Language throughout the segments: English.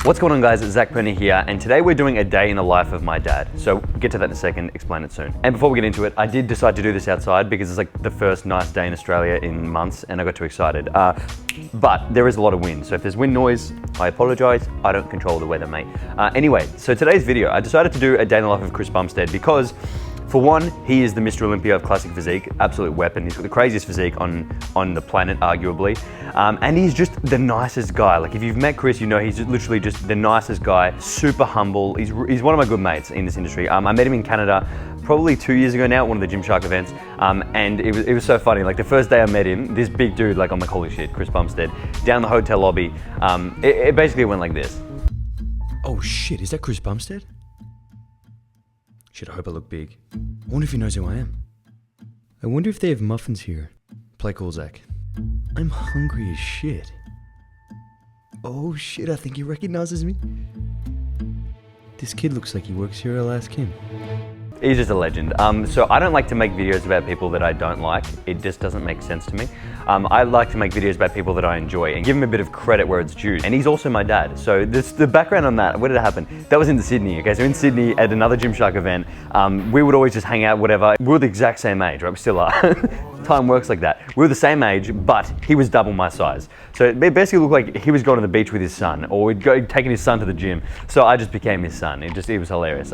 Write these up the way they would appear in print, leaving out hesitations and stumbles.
What's going on, guys? It's Perna here, and today we're doing a day in the life of my dad. So get to that in a second, explain it soon. And before we get into it, I did decide to do this outside because it's like the first nice day in Australia in months, and I got too excited. But there is a lot of wind, so if there's wind noise, I apologize. I don't control the weather, mate. Anyway, so today's video, I decided to do a day in the life of Chris Bumstead because, for one, he is the Mr. Olympia of classic physique, absolute weapon. He's got the craziest physique on the planet, arguably. And he's just the nicest guy. Like, if you've met Chris, you know he's literally just the nicest guy, super humble. He's one of my good mates in this industry. I met him in Canada probably 2 years ago now at one of the Gymshark events. And it was so funny. Like, the first day I met him, this big dude, like, I'm like, holy shit, Chris Bumstead, down the hotel lobby. It basically went like this. Oh shit, is that Chris Bumstead? Shit, I hope I look big. I wonder if he knows who I am. I wonder if they have muffins here. Play cool, Zach. I'm hungry as shit. Oh shit, I think he recognizes me. This kid looks like he works here. I'll ask him. He's just a legend. So I don't like to make videos about people that I don't like. It just doesn't make sense to me. I like to make videos about people that I enjoy and give him a bit of credit where it's due. And he's also my dad. So the background on that, where did it happen? That was in Sydney, okay? So in Sydney at another Gymshark event, we would always just hang out, whatever. We were the exact same age, right? We still are. Time works like that. We were the same age, but he was double my size. So it basically looked like he was going to the beach with his son, or we'd go taking his son to the gym. So I just became his son. It was hilarious.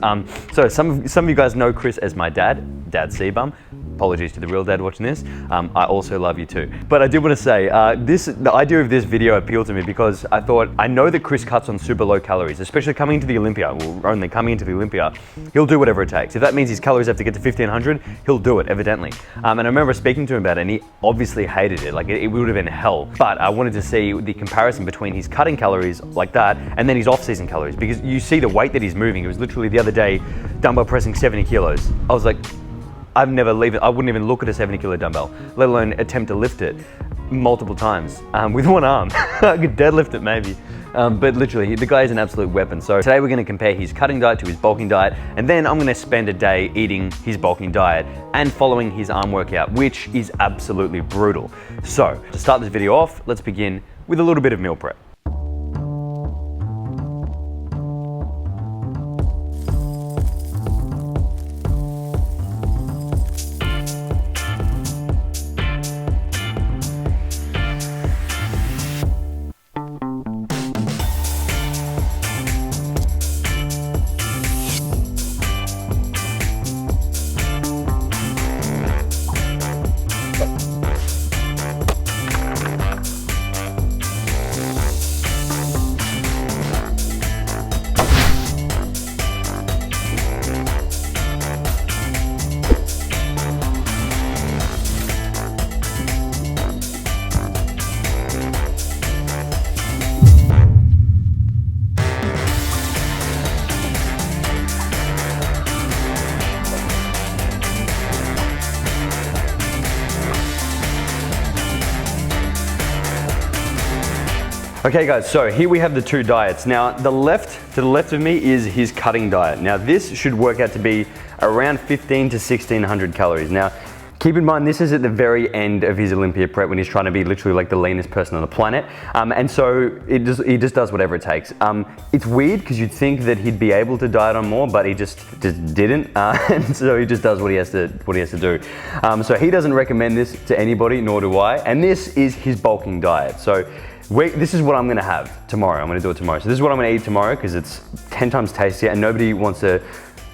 So some of you guys know Chris as my dad, Dad C-Bum. Apologies to the real dad watching this. I also love you too. But I did want to say, the idea of this video appealed to me because I thought, I know that Chris cuts on super low calories, especially coming into the Olympia, well, only coming into the Olympia, he'll do whatever it takes. If that means his calories have to get to 1500, he'll do it, evidently. And I remember speaking to him about it, and he obviously hated it. Like, it would have been hell. But I wanted to see the comparison between his cutting calories like that and then his off-season calories, because you see the weight that he's moving. It was literally the other day, dumbbell pressing 70 kilos. I was like, I wouldn't even look at a 70 kilo dumbbell, let alone attempt to lift it multiple times with one arm. I could deadlift it maybe. But literally, the guy is an absolute weapon. So today we're gonna compare his cutting diet to his bulking diet, and then I'm gonna spend a day eating his bulking diet and following his arm workout, which is absolutely brutal. So to start this video off, let's begin with a little bit of meal prep. Okay guys, so here we have the two diets. Now to the left of me is his cutting diet. Now this should work out to be around 15 to 1600 calories. Now keep in mind, this is at the very end of his Olympia prep when he's trying to be literally like the leanest person on the planet. And so he just does whatever it takes. It's weird because you'd think that he'd be able to diet on more, but he just didn't. And so he just does what he has to do. So he doesn't recommend this to anybody, nor do I. And this is his bulking diet. So this is what I'm gonna have tomorrow. I'm gonna do it tomorrow. So this is what I'm gonna eat tomorrow because it's 10 times tastier and nobody wants to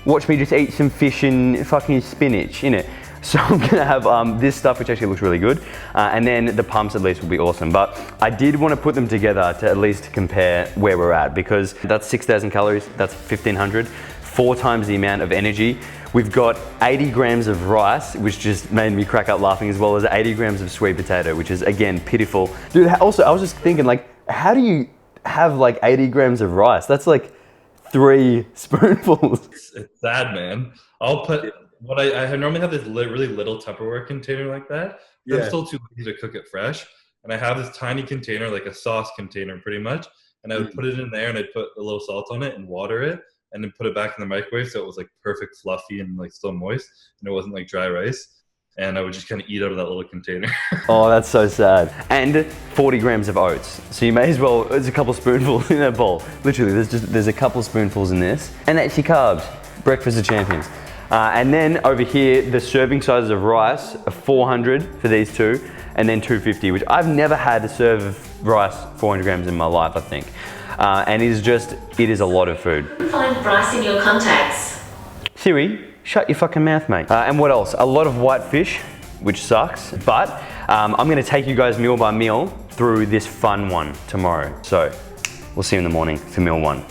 watch me just eat some fish and fucking spinach, innit? So I'm gonna have this stuff, which actually looks really good. And then the pumps at least will be awesome. But I did wanna put them together to at least compare where we're at, because that's 6,000 calories, that's 1,500, 4 times the amount of energy. We've got 80 grams of rice, which just made me crack up laughing, as well as 80 grams of sweet potato, which is, again, pitiful. Dude, also, I was just thinking, like, how do you have, like, 80 grams of rice? That's, like, 3 spoonfuls. It's sad, man. I'll put, I normally have this really little Tupperware container like that. Yeah. I'm still too lazy to cook it fresh. And I have this tiny container, like a sauce container, pretty much. And I would put it in there and I'd put a little salt on it and water it, and then put it back in the microwave so it was like perfect fluffy and like still moist, and it wasn't like dry rice. and I would just kind of eat out of that little container. Oh, that's so sad. And 40 grams of oats. So you may as well, there's a couple spoonfuls in that bowl. Literally, there's a couple spoonfuls in this. And that's your carbs. Breakfast of champions. And then over here, the serving sizes of rice are 400 for these two, and then 250, which I've never had a serve of rice 400 grams in my life, I think. And it is a lot of food. Find rice in your contacts. Siri, shut your fucking mouth, mate. And what else? A lot of white fish, which sucks, but I'm gonna take you guys meal by meal through this fun one tomorrow. So we'll see you in the morning for meal one.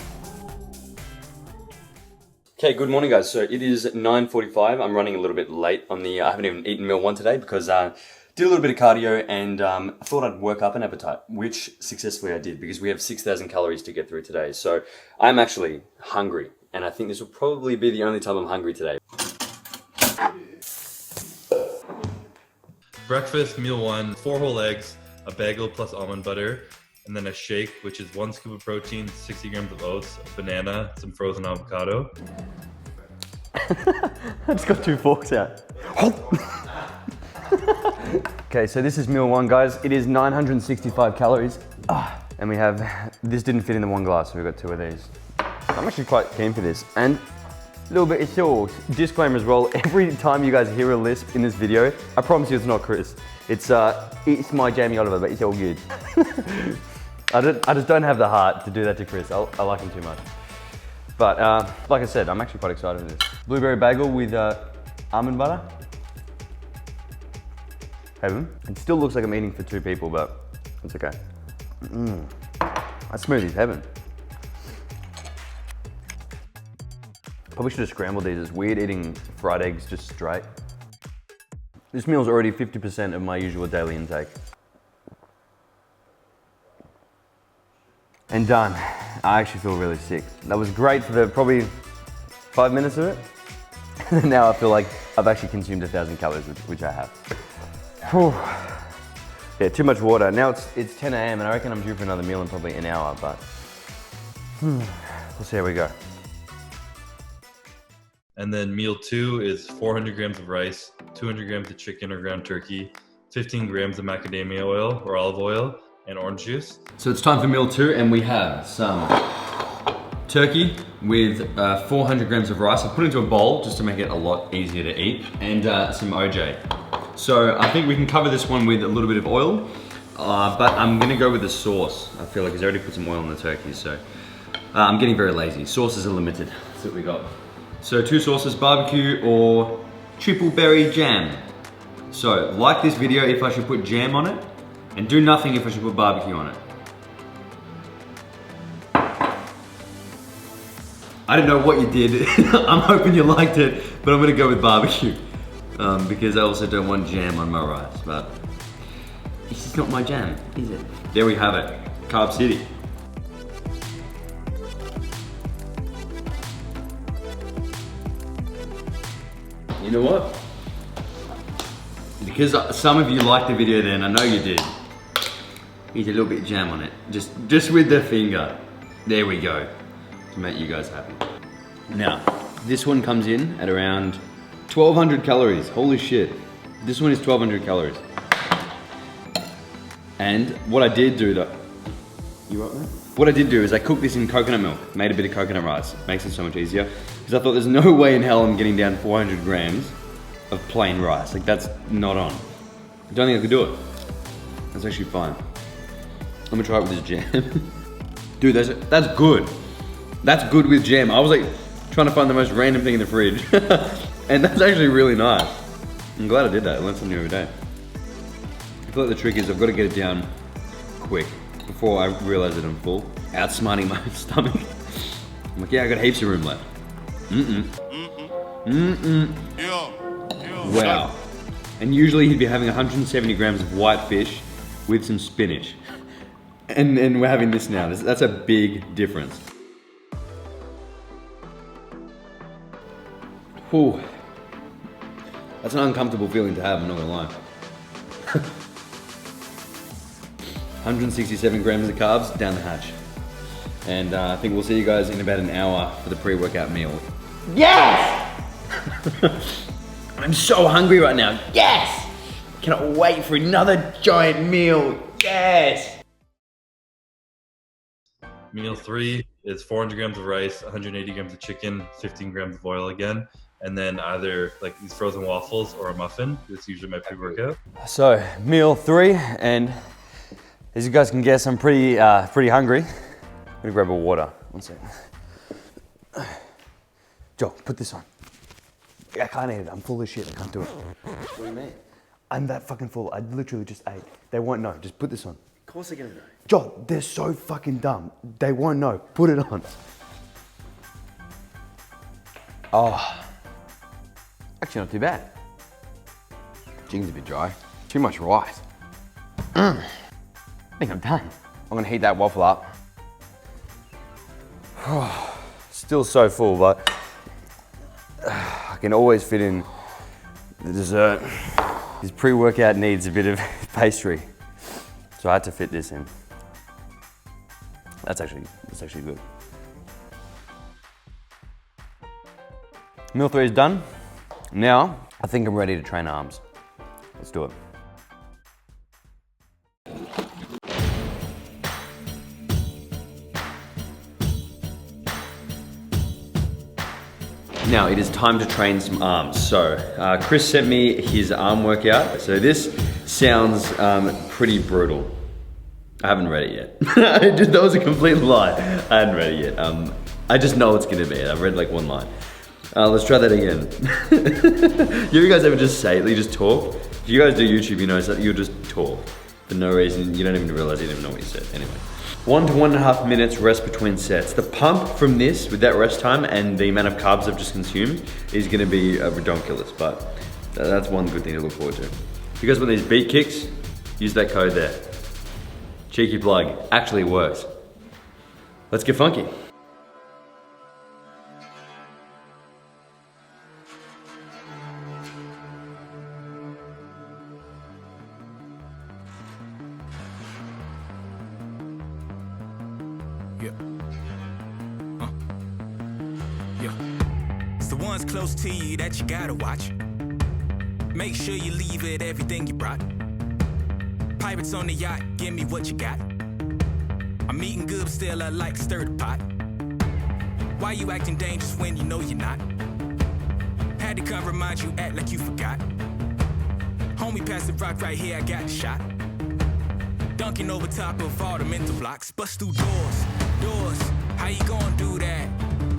Okay, good morning guys. So it is 9:45. I'm running a little bit late on the, I haven't even eaten meal one today because did a little bit of cardio and I thought I'd work up an appetite, which successfully I did because we have 6,000 calories to get through today. So I'm actually hungry and I think this will probably be the only time I'm hungry today. Breakfast, meal one, 4 whole eggs, a bagel plus almond butter, and then a shake, which is 1 scoop of protein, 60 grams of oats, a banana, some frozen avocado. I just got 2 forks out. Okay, so this is meal one, guys. It is 965 calories. And we have, this didn't fit in the one glass, so we've got 2 of these. I'm actually quite keen for this. And a little bit of sauce. Disclaimer as well, every time you guys hear a lisp in this video, I promise you it's not Chris. It's my Jamie Oliver, but it's all good. I just don't have the heart to do that to Chris. I like him too much. But like I said, I'm actually quite excited for this. Blueberry bagel with almond butter. Heaven. It still looks like I'm eating for 2 people, but it's okay. That smoothie's heaven. Probably should have scrambled these. It's weird eating fried eggs just straight. This meal's already 50% of my usual daily intake. And done. I actually feel really sick. That was great for the probably 5 minutes of it. And now I feel like I've actually consumed 1,000 calories, which I have. Whew. Yeah, too much water. Now it's 10 a.m. and I reckon I'm due for another meal in probably an hour, but we'll see how we go. And then meal 2 is 400 grams of rice, 200 grams of chicken or ground turkey, 15 grams of macadamia oil or olive oil, and orange juice. So it's time for meal 2, and we have some turkey with 400 grams of rice. I put it into a bowl just to make it a lot easier to eat, and some OJ. So I think we can cover this one with a little bit of oil, but I'm gonna go with the sauce. I feel like he's already put some oil on the turkey, so I'm getting very lazy. Sauces are limited. That's what we got. So 2 sauces, barbecue or triple berry jam. So like this video if I should put jam on it, and do nothing if I should put barbecue on it. I don't know what you did. I'm hoping you liked it, but I'm gonna go with barbecue. Because I also don't want jam on my rice, but this is not my jam, is it? There we have it, Carb City. You know what? Because some of you liked the video then, I know you did. Here's a little bit of jam on it, just with the finger. There we go, to make you guys happy. Now, this one comes in at around 1,200 calories, holy shit. This one is 1,200 calories. And what I did do though, you right, man? What I did do is I cooked this in coconut milk, made a bit of coconut rice. Makes it so much easier. Because I thought there's no way in hell I'm getting down 400 grams of plain rice. Like that's not on. I don't think I could do it. That's actually fine. I'm gonna try it with this jam. Dude, that's good. That's good with jam. I was like trying to find the most random thing in the fridge. And that's actually really nice. I'm glad I did that. I learned something every day. I feel like the trick is I've got to get it down quick before I realize that I'm full. Outsmarting my stomach. I'm like, yeah, I got heaps of room left. Wow. And usually he'd be having 170 grams of white fish with some spinach. And we're having this now. That's a big difference. Whew. That's an uncomfortable feeling to have, I'm not gonna lie. 167 grams of carbs down the hatch. And I think we'll see you guys in about an hour for the pre-workout meal. Yes! I'm so hungry right now. Yes! Cannot wait for another giant meal. Yes! Meal 3 is 400 grams of rice, 180 grams of chicken, 15 grams of oil again, and then either like these frozen waffles or a muffin. It's usually my pre-workout. So, meal 3, and as you guys can guess, I'm pretty hungry. I'm gonna grab a water. One second. Joe, put this on. I can't eat it. I'm full of shit. I can't do it. What do you mean? I'm that fucking full. I literally just ate. They won't know. Just put this on. Of course they're gonna know. Joe, they're so fucking dumb. They won't know. Put it on. Oh. Actually, not too bad. Chicken's a bit dry. Too much rice. I think I'm done. I'm gonna heat that waffle up. Still so full, but I can always fit in the dessert. His pre-workout needs a bit of pastry, so I had to fit this in. That's actually good. Meal 3 is done. Now, I think I'm ready to train arms. Let's do it. Now it is time to train some arms. So Chris sent me his arm workout. So this sounds pretty brutal. I haven't read it yet. That was a complete lie. I hadn't read it yet. I just know it's gonna be. I've read like one line. Let's try that again. You guys ever just say it? You just talk? If you guys do YouTube, you know that you'll just talk for no reason. You don't even realize you didn't know what you said. Anyway. 1 to 1.5 minutes rest between sets. The pump from this, with that rest time and the amount of carbs I've just consumed, is gonna be redonkulous, but that's one good thing to look forward to. If you guys want these beat kicks, use that code there. Cheeky plug, actually works. Let's get funky. It's the ones close to you that you gotta watch. Make sure you leave it everything you brought. Pirates on the yacht, give me what you got. I'm eating good, but still I like to stir the pot. Why you acting dangerous when you know you're not? Had to come remind you, act like you forgot. Homie, pass the rock right here, I got the shot. Dunking over top of all the mental blocks. Bust through doors, how you gonna do that?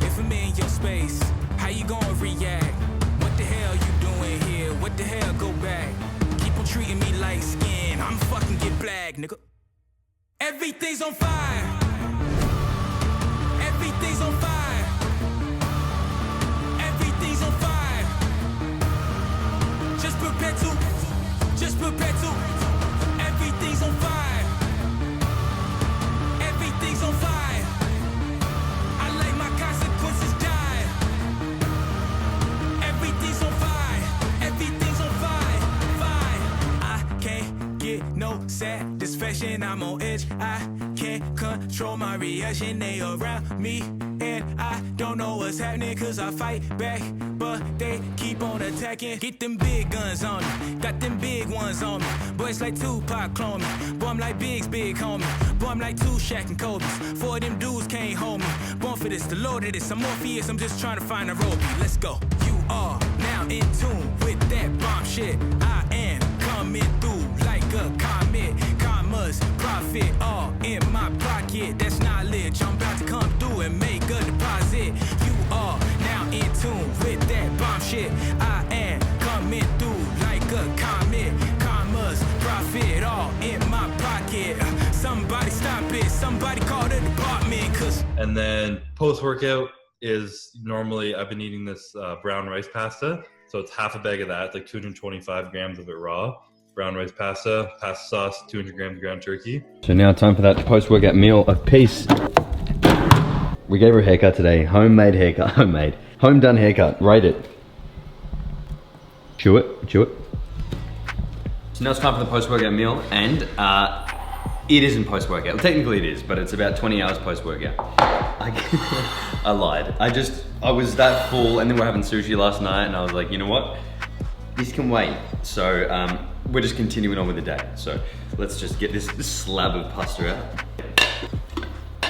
If I'm in your space, how you gonna react? What the hell you doing here? What the hell, go back? Keep on treating me like skin, I'm fucking get black, nigga. Everything's on fire. Everything's on fire. Everything's on fire. Just prepare to. Everything's on fire. Everything's on fire. I like my consequences die. Everything's on fire. Everything's on fire. Fire. I can't get no satisfaction. I'm on edge. I can't control my reaction. They around me and I don't know what's happening, cause I fight back, but they keep on attacking. Get them big guns on me, got them big ones on me. Boys like Tupac clone me, boy I'm like Biggs big homie. Boy I'm like two Shaq and Kobe's, 4 of them dudes can't hold me. Born for this, the Lord of this, I'm Morpheus, I'm just trying to find a road. Let's go. You are now in tune with that bomb shit. I am coming through like a comet. Commas, profit, all in my pocket. That's knowledge, I'm about to come through and make a deposit. You are now in tune with that bomb shit. I am coming through like a comet. Commas, profit, all in my pocket. Somebody stop it, somebody call the department, cause... And then post-workout is normally, I've been eating this brown rice pasta. So it's half a bag of that, it's like 225 grams of it raw. Brown rice pasta sauce, 200 grams of ground turkey. So now time for that post-workout meal of peace. We gave her a haircut today. Homemade haircut. Homemade. Home done haircut. Rate it. Chew it. Chew it. So now it's time for the post-workout meal, and it isn't post-workout. Technically it is, but it's about 20 hours post-workout. I lied. I was that full, and then we're having sushi last night, and I was like, you know what? this can wait. So we're just continuing on with the day. So let's just get this slab of pasta out.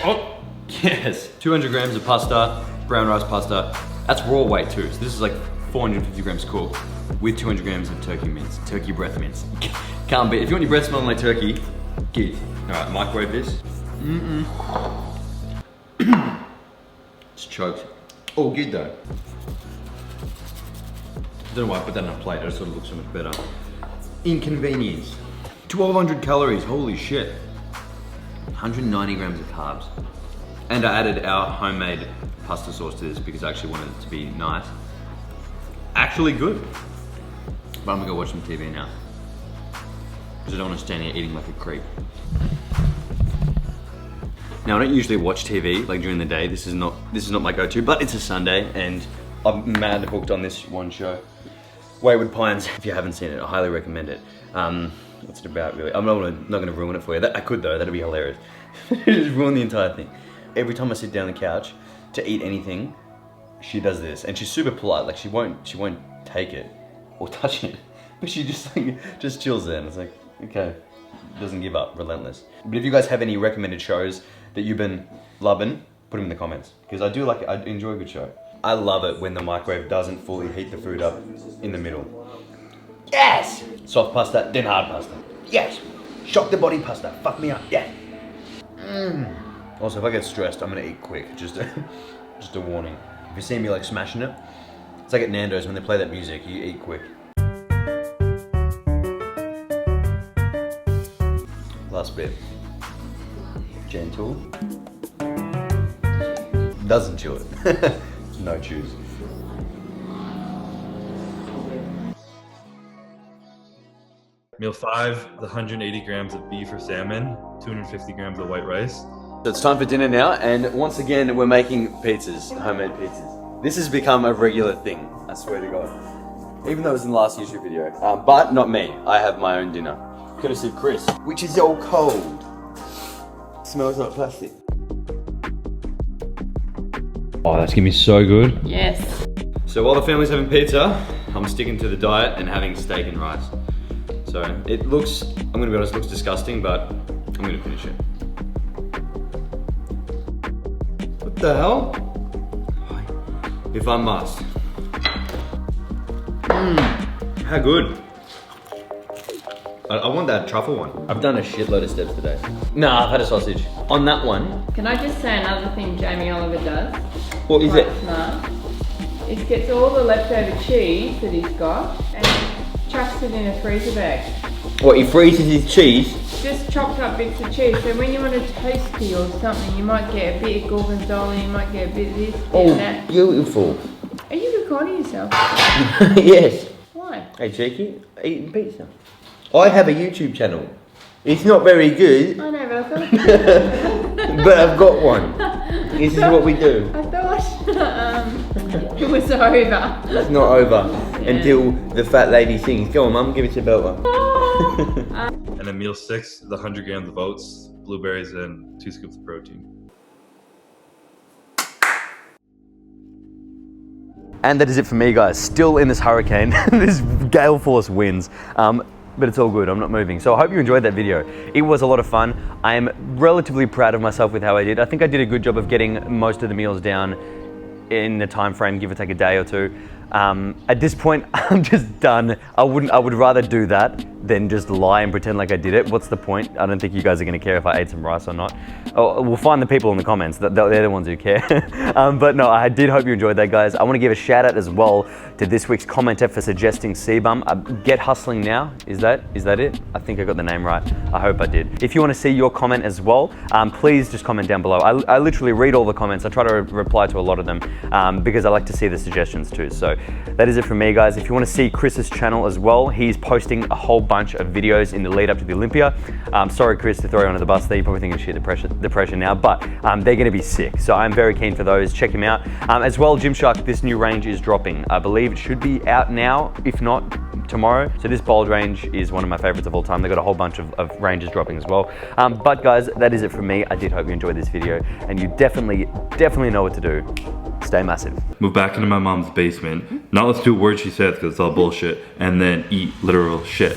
Oh, yes, 200 grams of pasta, brown rice pasta. That's raw weight too. So this is like 450 grams cooked with 200 grams of turkey mince, turkey breast mince. Can't beat. If you want your breath smelling like turkey, get it. All right, microwave this. It's choked. Oh, good though. I don't know why I put that on a plate, it just sort of looks so much better. Inconvenience. 1200 calories, holy shit. 190 grams of carbs. And I added our homemade pasta sauce to this because I actually wanted it to be nice. Actually good. But I'm gonna go watch some TV now. Because I don't want to stand here eating like a creep. Now I don't usually watch TV like during the day. This is not my go-to, but it's a Sunday and I'm mad hooked on this one show. Wayward Pines, if you haven't seen it, I highly recommend it. What's it about really? I'm not gonna ruin it for you. I could though, that'd be hilarious. Just ruin the entire thing. Every time I sit down on the couch to eat anything, she does this. And she's super polite, like she won't take it or touch it. But she just like, just chills there and it's like, okay, doesn't give up, relentless. But if you guys have any recommended shows that you've been loving, put them in the comments. Because I do like it, I enjoy a good show. I love it when the microwave doesn't fully heat the food up in the middle. Yes! Soft pasta, then hard pasta. Yes! Shock the body pasta, fuck me up, yeah. Also, if I get stressed, I'm gonna eat quick, just a warning. If you see me like smashing it, it's like at Nando's when they play that music, you eat quick. Last bit. Gentle. Doesn't chew it. No chews. Meal 5, the 180 grams of beef or salmon, 250 grams of white rice. So it's time for dinner now, and once again, we're making pizzas, homemade pizzas. This has become a regular thing, I swear to God. Even though it was in the last YouTube video. But not me, I have my own dinner. Courtesy of Chris, which is all cold. Smells like plastic. Oh, that's gonna be so good. Yes. So while the family's having pizza, I'm sticking to the diet and having steak and rice. So it looks, I'm gonna be honest, it looks disgusting, but I'm gonna finish it. What the hell? If I must. How good. I want that truffle one. I've done a shitload of steps today. Nah, I've had a sausage. On that one. Can I just say another thing Jamie Oliver does? What is it? Smart. He gets all the leftover cheese that he's got and chucks it in a freezer bag. What, he freezes his cheese? Just chopped up bits of cheese. So when you want a toasty or something, you might get a bit of gorgonzola, you might get a bit of this, bit of that. Beautiful. Are you recording yourself? Yes. Why? Hey, cheeky, eating pizza. I have a YouTube channel. It's not very good, I know, but I thought... but I've got one. This is what we do. I thought it was over. It's not over until the fat lady sings. Go on, mum, give it to Belva. And then meal 6, the 100 grams of oats, blueberries, and 2 scoops of protein. And that is it for me, guys. Still in this hurricane. This gale force winds. But it's all good, I'm not moving. So I hope you enjoyed that video. It was a lot of fun. I am relatively proud of myself with how I did. I think I did a good job of getting most of the meals down in the time frame, give or take a day or two. At this point, I'm just done. I would rather do that than just lie and pretend like I did it. What's the point? I don't think you guys are gonna care if I ate some rice or not. Oh, we'll find the people in the comments, they're the ones who care. But no, I did hope you enjoyed that, guys. I wanna give a shout out as well to this week's commenter for suggesting CBum. Get Hustling Now, is that it? I think I got the name right. I hope I did. If you wanna see your comment as well, please just comment down below. I literally read all the comments. I try to reply to a lot of them because I like to see the suggestions too. So that is it from me, guys. If you wanna see Chris's channel as well, he's posting a whole bunch of videos in the lead up to the Olympia. Sorry, Chris, to throw you under the bus there. You're probably thinking shit, depression now, but they're gonna be sick. So I'm very keen for those. Check him out. As well, Gymshark, this new range is dropping. I believe it should be out now. If not, tomorrow. So this bold range is one of my favorites of all time. They got a whole bunch of ranges dropping as well. But guys, that is it from me. I did hope you enjoyed this video, and you definitely know what to do. Stay massive. Move back into my mom's basement. Not listen to a word she says because it's all bullshit. And then eat literal shit.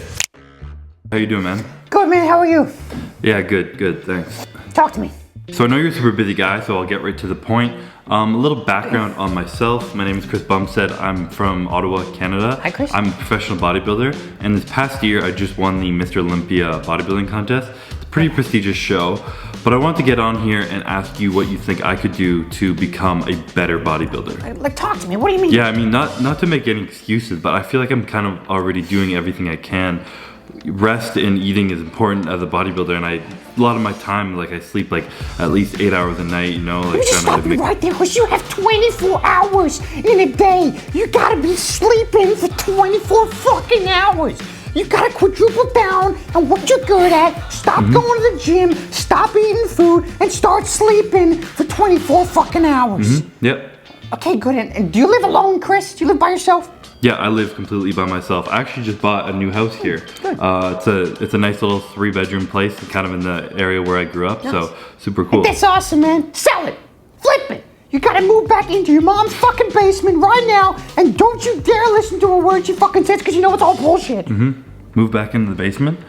How you doing, man? Good, man. How are you? Yeah, good, thanks. Talk to me. So I know you're a super busy guy, so I'll get right to the point. A little background on myself. My name is Chris Bumstead. I'm from Ottawa, Canada. Hi, Chris. I'm a professional bodybuilder, and this past year I just won the Mr. Olympia bodybuilding contest. It's a pretty prestigious show, but I want to get on here and ask you what you think I could do to become a better bodybuilder. Like, talk to me. What do you mean? Yeah, I mean, not to make any excuses, but I feel like I'm kind of already doing everything I can. Rest and eating is important as a bodybuilder, and a lot of my time, like I sleep like at least 8 hours a night, you know, like You just trying stop to me right there, because you have 24 hours in a day. You gotta be sleeping for 24 fucking hours. You gotta quadruple down on what you're good at. Stop going to the gym, stop eating food, and start sleeping for 24 fucking hours. Yep. Okay, good. And do you live alone, Chris? Do you live by yourself? Yeah, I live completely by myself. I actually just bought a new house here. It's a nice little 3-bedroom place, kind of in the area where I grew up. Nice. So super cool. That's awesome, man. Sell it. Flip it. You gotta move back into your mom's fucking basement right now, and don't you dare listen to a word she fucking says, because you know it's all bullshit. Move back into the basement.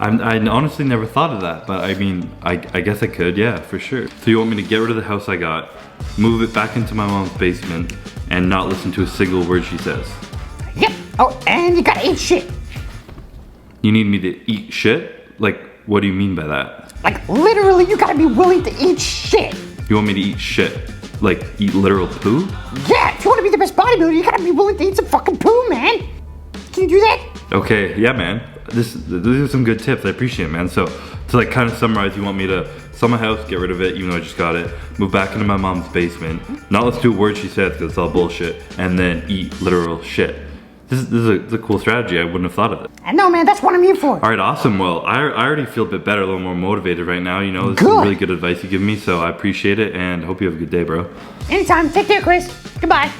I honestly never thought of that, but I mean, I guess I could, yeah, for sure. So you want me to get rid of the house I got, move it back into my mom's basement, and not listen to a single word she says? Yep. Oh, and you gotta eat shit. You need me to eat shit? Like, what do you mean by that? Like, literally, you gotta be willing to eat shit. You want me to eat shit? Like, eat literal poo? Yeah, if you wanna be the best bodybuilder, you gotta be willing to eat some fucking poo, man. Can you do that? Okay, yeah, man. These are some good tips. I appreciate it, man. So to like kind of summarize, you want me to sell my house, get rid of it, even though I just got it, move back into my mom's basement, not listen to a word she says because it's all bullshit, and then eat literal shit. This is a cool strategy. I wouldn't have thought of it. I know, man. That's what I'm here for. All right, awesome. Well, I already feel a bit better, a little more motivated right now. You know, this is Good. really good advice you give me, so I appreciate it, and hope you have a good day, bro. Anytime. Take care, Chris. Goodbye.